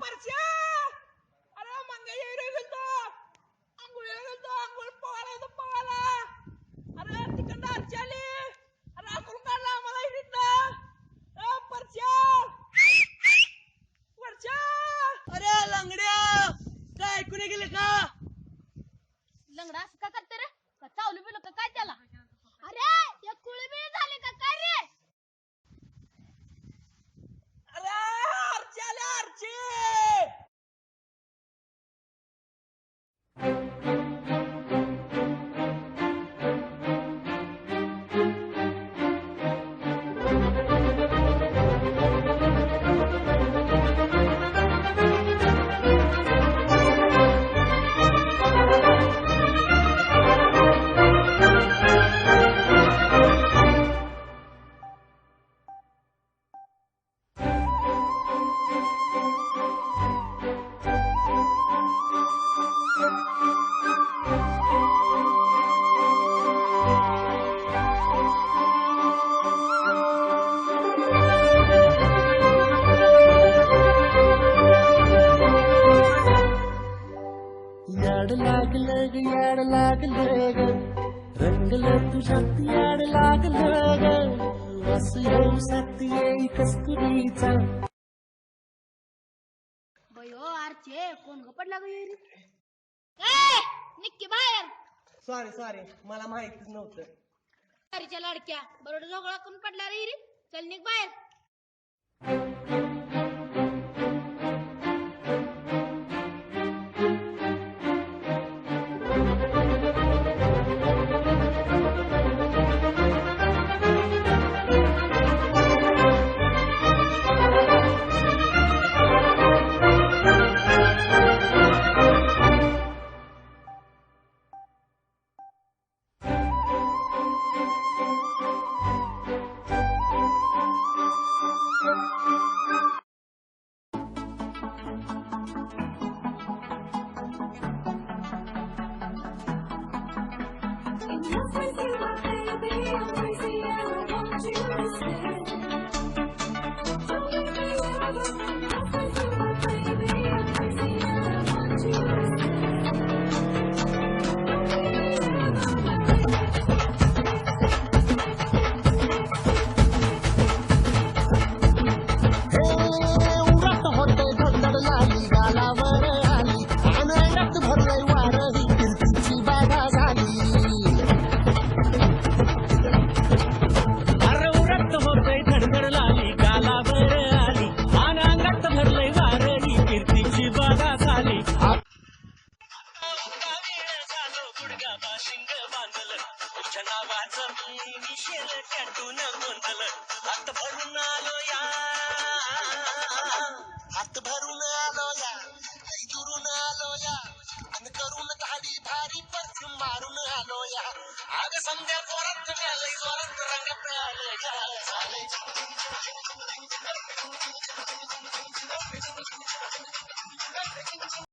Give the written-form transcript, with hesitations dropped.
परश्या अरे मंगई रे गेलतो आंघोळीला गेलतो आंघोळ पोहायला अरे तिकडं आरची आली अरे आंघोळ काढला आम्हाला इथं परश्या परश्या अरे लंगड्या काय ऐकून गेले का लंगडा असं का करते रे का चावलं बिलं का काय त्याला अरे या कुळबिळ झाले का काय रे अरे आरची आली आरची याड लागलं ग रंगलं तुझ्यात याड लागलं ग वास येऊ साथ येई कस्तुरीचा बयो आरचे कोण गपडला ग येरी ए निक्की बाहेर सॉरी मला माहितीच नव्हतं अरेच्या लाडक्या बरोबर झोगळा कोण पडला रे येरी चल निक बाहेर हात भरून आलो या दुरून आलो या आणि करून गाडी भारी परफ्यूम मारून आलो या आग समजा जोरात मिळालंय जोरात रंगात मिळालंय